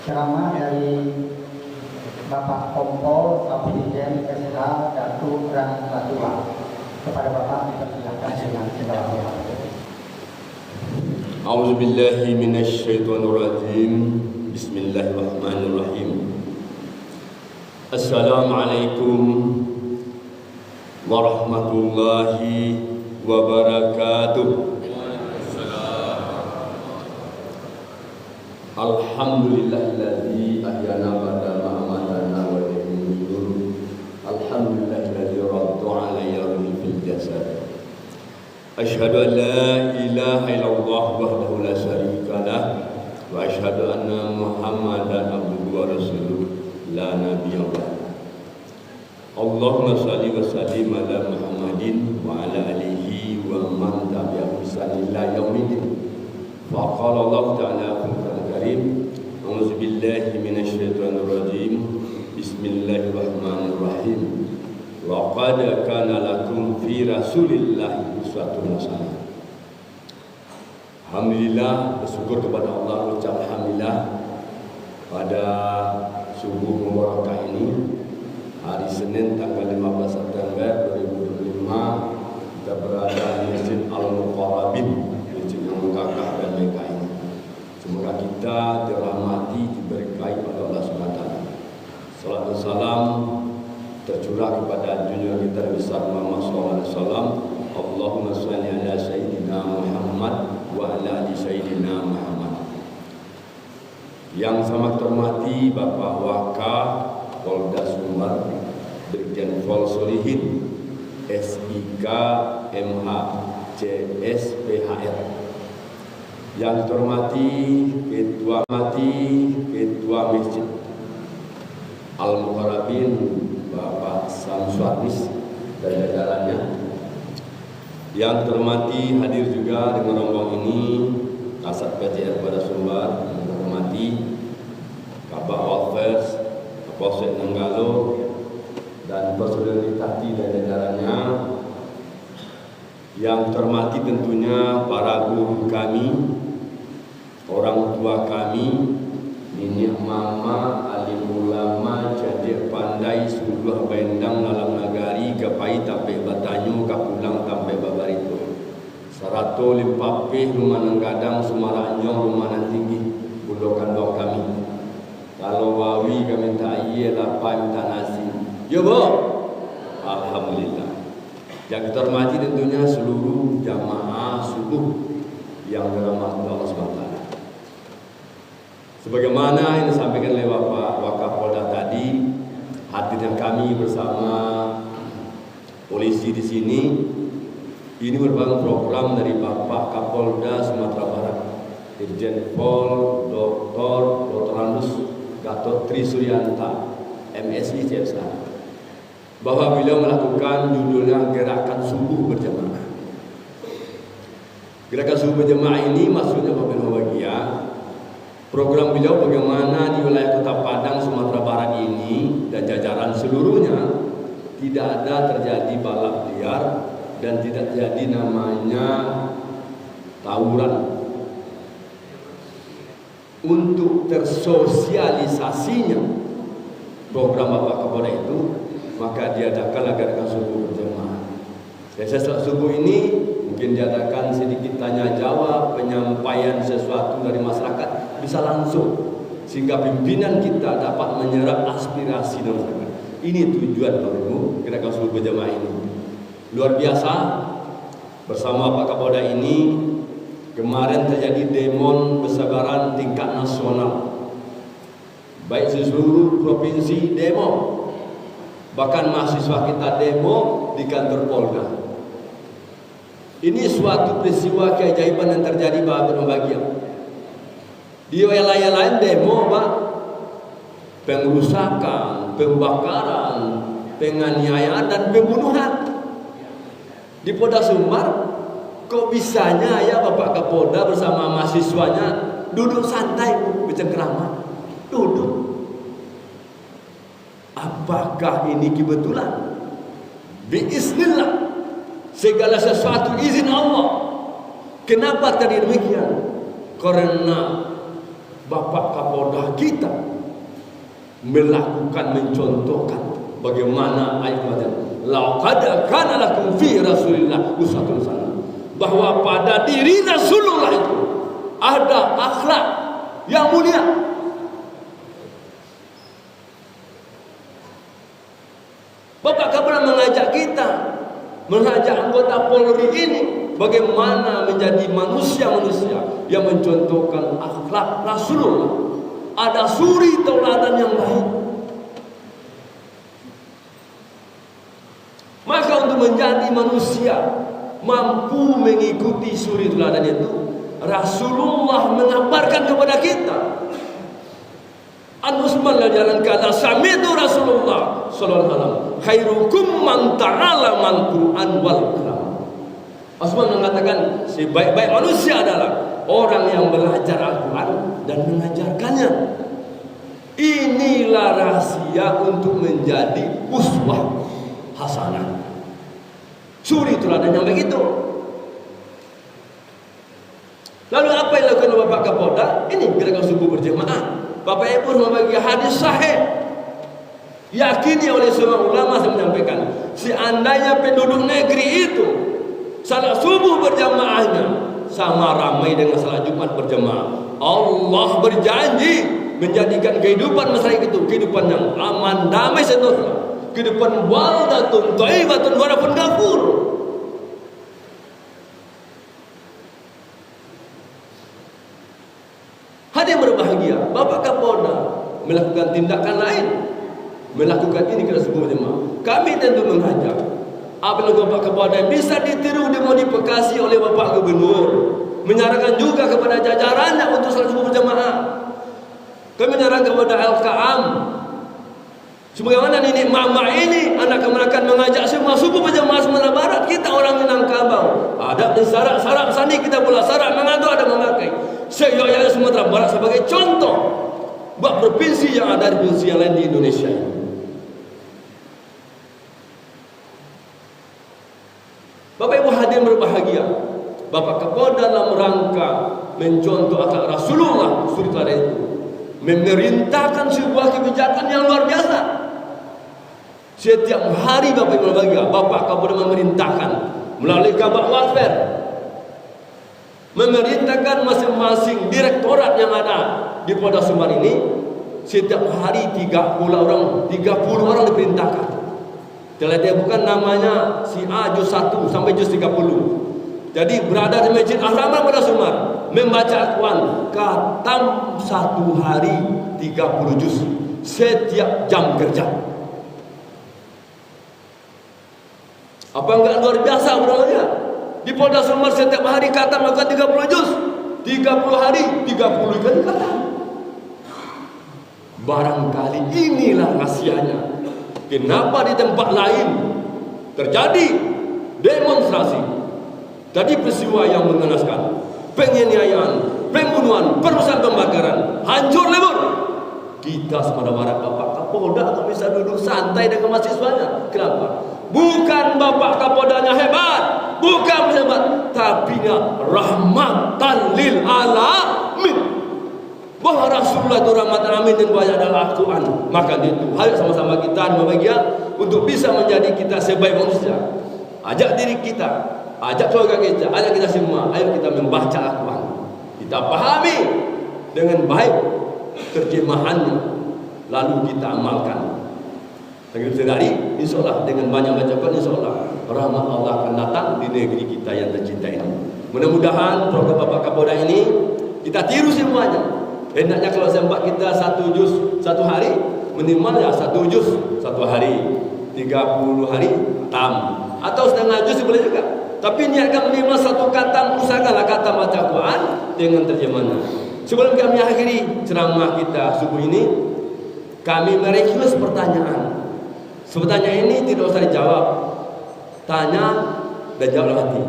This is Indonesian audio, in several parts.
ceramah dari Bapak Kompol Kapiten SH Datu Rani Latua. Kepada Bapak dipersilakan dengan segala. A'udzu billahi minasy syaithanir rajim. Bismillahirrahmanirrahim. Assalamualaikum warahmatullahi wabarakatuh. Alhamdulillahilladzi ahyana ba'da ma amatana wa ilayhi nusyur. Alhamdulillahilladzi radda 'alayya fil jasad. Asyhadu an la ilaha illallah wahdahu la syarika lah wa asyhadu anna Muhammadan abduhu wa rasuluh la nabiyya ba'da. Allahumma shalli wa sallim ala Muhammadin wa ala alihi wa man tabi'ahu ila yaumil. Faqala Allah ta'ala fil karim, a'udzu billahi minasy syaithanir rajim. Bismillahirrahmanirrahim. Laqad kana lakum fi Rasulillahi uswatun hasanah. Alhamdulillah, bersyukur kepada Allah, ucap alhamdulillah pada subuh mubarakah ini, hari Senin tanggal 15 September 2025, kita berada di Masjid Al-Muqarrabin, masjid yang megah dan megah ini. Semoga kita dirahmati, diberkahi oleh Allah SWT. Salam dan salam tercurah kepada junjungan kita besar Muhammad SAW. Allahumma shalli ala Sayyidina Muhammad wa ala ali Sayyidina Muhammad. Yang sangat terhormati Bapak Waka Polda Sumbar, Brigjen Pol Solihin, SIK MH CSPHR. Yang terhormati Ketua Masjid Al-Muqarrabin Bapak Samsuanis dan jajarannya. Yang terhormati hadir juga dengan rombongan ini Kasat PCR Polda Sumbar, yang terhormati Kabak Walfers, Kapolsek Nanggalo dan personel Tati dan jajarannya. Yang terhormati tentunya para guru kami, orang tua kami, Nini Mama, alim ulama, jadi pandai, suluh bendang dalam nagari, kapai tape batanyu, kapulang tape babarito. Sarato limpapih, rumah nanggadang, Sumaranyong, rumah tinggi, bulokan dok kami. Kalau wawi kami minta iye, lapar minta nasi. Yo bo, alhamdulillah. Yang terhormati tentunya seluruh jamaah subuh yang dirahmati Allah SWT. Sebagaimana yang disampaikan oleh Bapak Wakapolda tadi, hadirnya kami bersama polisi di sini, ini merupakan program dari Bapak Kapolda Sumatera Barat, Irjen Pol Dr. Andus Gatot Tri Suryanta, MSI CSA, bahwa beliau melakukan judulnya Gerakan Subuh Berjamaah. Gerakan Subuh Berjamaah ini maksudnya bahagia. Program beliau bagaimana di wilayah Kota Padang, Sumatera Barat ini dan jajaran seluruhnya tidak ada terjadi balap liar dan tidak terjadi namanya tawuran. Untuk tersosialisasinya program Bapak Kapolda itu, maka diadakanlah gerakan subuh berjamaah. Dan setelah subuh ini mungkin diadakan sedikit tanya jawab, penyampaian sesuatu dari masyarakat bisa langsung, sehingga pimpinan kita dapat menyerap aspirasi dari masyarakat. Ini tujuan baru gerakan subuh berjamaah ini. Luar biasa, bersama Pak Kapolda ini kemarin terjadi demo besabaran tingkat nasional, baik di seluruh provinsi demo, bahkan mahasiswa kita demo di kantor Polda. Ini suatu peristiwa keajaiban yang terjadi berbahagia. Di wilayah lain demo, Pak, pengrusakan, pembakaran, penganiayaan dan pembunuhan. Di Polda Sumbar, kok bisanya ya Bapak Kapolda bersama mahasiswanya duduk santai bercengkrama, duduk. Apakah ini kebetulan? Biiznillah, segala sesuatu izin Allah. Kenapa tadi demikian? Karena Bapak Kapolda kita melakukan, mencontohkan bagaimana ayat laqad kana lakum fi Rasulillah uswatun hasanah, bahwa pada diri Rasulullah itu ada akhlak yang mulia. Bapak Kapolda mengajak kita, mengajak anggota Polri ini bagaimana menjadi manusia-manusia yang mencontohkan akhlak Rasulullah. Ada suri tauladan yang baik. Maka untuk menjadi manusia mampu mengikuti suri tauladan itu, Rasulullah mengabarkan kepada kita. An-Usman jalan kata sami'tu Rasulullah sallallahu alaihi wasallam khairukum man ta'allama al-Qur'an wal kalam. Usman mengatakan sebaik-baik manusia adalah orang yang belajar Al-Quran dan mengajarkannya. Inilah rahasia untuk menjadi uswah hasanah. Suri teladan yang begitu. Lalu apa yang dilakukan Bapak Kapolda? Ini gerakan subuh berjemaah. Bapak Ibu membagi hadis sahih, yakini oleh semua ulama. Saya menyampaikan, seandainya penduduk negeri itu salat subuh berjamaahnya sama ramai dengan salat Jumat berjamaah, Allah berjanji menjadikan kehidupan masyarakat itu kehidupan yang aman, damai, sejahtera, kehidupan baldatun thayyibatun wa rabbun ghafur. Hadirin berbahagia, Bapak Kapolda melakukan tindakan lain, melakukan ini kepada sebuah jemaah. Kami tentu mengajak apabila Bapak Kapolda bisa ditiru, dimodifikasi oleh Bapak Gubernur, menyarankan juga kepada jajarannya untuk salat subuh berjamaah. Kami menyarankan kepada LKM, sebagaimana nenek mama ini, anak kemenakan mengajak semua subuh berjamaah Sumatera Barat. Kita orang Minangkabau, ada di sarak sani kita pula sarak mengadu ada memakai. Saya Sumatera Barat sebagai contoh buat provinsi yang ada di provinsi yang lain di Indonesia. Bapak Ibu hadirin berbahagia, Bapak Kapolda dalam rangka mencontoh akhlak Rasulullah suri teladan itu memerintahkan sebuah kebijakan yang luar biasa. Setiap hari Bapak Ibu berbahagia, Bapak Kapolda memerintahkan melalui Kabak Watfer, memerintahkan masing-masing direktorat yang ada di Polda Sumbar ini setiap hari 30 orang diperintahkan. Dia bukan namanya si A juz 1 sampai juz 30. Jadi berada di Masjid Al-Rahman Polda Sumbar membaca Al-Quran khatam 1 hari 30 juz setiap jam kerja. Apa enggak luar biasa berapa? Di Polda Sumbar setiap hari khatam melakukan 30 juz, 30 hari 30 kali khatam. Barangkali inilah rahasianya. Kenapa di tempat lain terjadi demonstrasi, tadi peristiwa yang mengenaskan, penganiayaan, pembunuhan, perusahaan pembakaran, hancur lebur. Kita Sumatera Barat, Bapak Kapolda tak bisa duduk santai dengan mahasiswanya. Kenapa? Bukan Bapak Kapoldanya hebat, bukan hebat, tapi rahmatan lil alamin. Bahwa Rasulullah itu rahmatan alamin dan banyak dalam Al-Quran. Maka itu, ayo sama-sama kita berbahagia untuk bisa menjadi kita sebaik manusia. Ajak diri kita, ajak keluarga kita, ajak kita semua, ayo kita membaca Al-Quran. Kita pahami dengan baik terjemahannya, lalu kita amalkan. Lagi sedari, insya Allah dengan banyak baca Quran, insya Allah rahmat Allah akan datang di negeri kita yang tercinta ini. Mudah-mudahan program Bapak Kapolda ini kita tiru semuanya. Enaknya kalau saya buat kita 1 juz 1 hari, minimal ya 1 juz 1 hari, 30 hari khatam, atau setengah juz boleh juga. Tapi niatkan minimal 1 khatam, usahakanlah khatam baca Quran dengan terjemahannya. Sebelum kami akhiri ceramah kita subuh ini, kami merequest pertanyaan. Pertanyaan ini tidak usah dijawab, tanya dan jawab hati.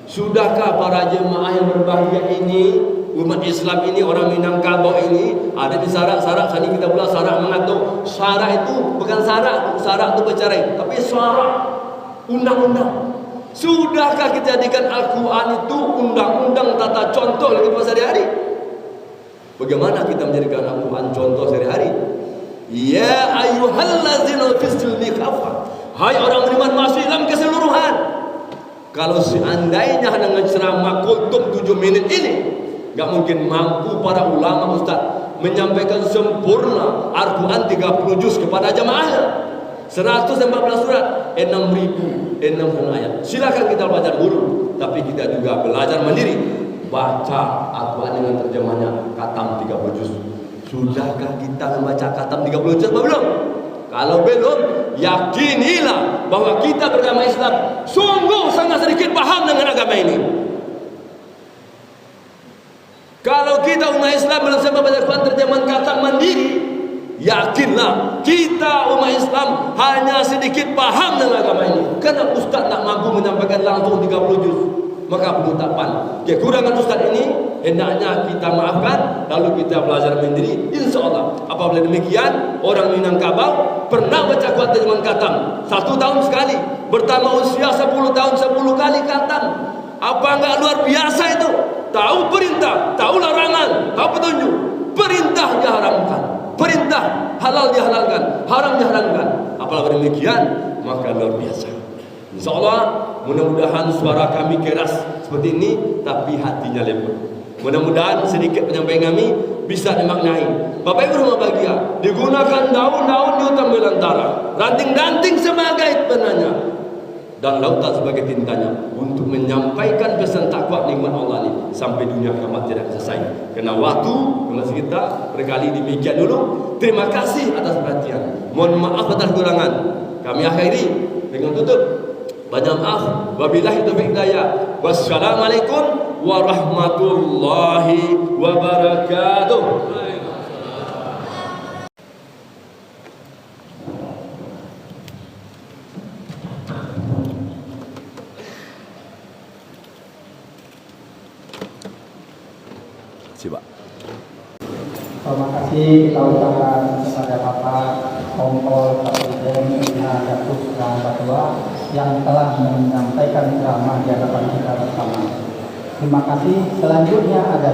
Sudahkah para jemaah yang berbahagia ini, umat Islam ini, orang Minangkabau ini, ada di sarak-sarak sini kita pula sarak mengatur. Sarak itu bukan sarak itu bercerai, tapi sarak undang-undang. Sudahkah kita jadikan Al-Quran itu undang-undang tata contoh kehidupan sehari-hari? Bagaimana kita menjadikan Al-Quran contoh sehari-hari? Ya ayyuhallazina fis silmi kafah. Hai orang beriman masuk Islam keseluruhan. Kalau seandainya dengan ceramah kultum 7 menit ini gak mungkin mampu para ulama ustaz menyampaikan sempurna Al-Quran 30 juz kepada jamaahnya. 114 surat, 6.600 ayat. Silakan kita belajar dulu, tapi kita juga belajar mandiri. Baca Al-Quran dengan terjemahnya khatam 30 juz. Sudahkah kita membaca khatam 30 juz atau belum? Kalau belum, yakinilah bahwa kita beragama Islam sungguh sangat sedikit paham dengan agama ini. Kalau kita umat Islam belum sempat baca Al-Quran terjemahan khatam mandiri, yakinlah kita umat Islam hanya sedikit paham dengan agama ini. Karena Ustaz tak mampu menyampaikan langsung 30 juz. Maka penetapan kekurangan Ustaz ini hendaknya kita maafkan, lalu kita belajar mandiri. Insya Allah. Apabila demikian, orang Minangkabau pernah baca Quran terjemahan khatam 1 tahun sekali, bertambah usia 10 tahun 10 kali khatam. Apa enggak luar biasa itu? Tahu perintah, tahu larangan, tahu petunjuk. Perintah diharamkan, perintah halal dihalalkan, haram diharamkan. Apabila demikian, maka luar biasa. Insya Allah, mudah-mudahan suara kami keras seperti ini, tapi hatinya lembut. Mudah-mudahan sedikit penyampaian kami bisa dimaknai. Bapak Ibu rumah bahagia, digunakan daun-daun di hutan belantara, ranting-ranting sebagai penanya, dan lautan sebagai tintanya, untuk menyampaikan pesan takwa nikmat Allah ini sampai dunia kiamat tidak selesai. Karena waktu masih kita berkali demikian dulu. Terima kasih atas perhatian. Mohon maaf atas kekurangan. Kami akhiri dengan tutup. Banyak maaf. Wabillahi taufiq hidayah. Wassalamualaikum warahmatullahi wabarakatuh. Coba. Terima kasih kita ucapkan kepada Bapak Kompol Kapolda Datuk Rang Batua yang telah menyampaikan ceramah di hadapan kita bersama. Terima kasih. Selanjutnya ada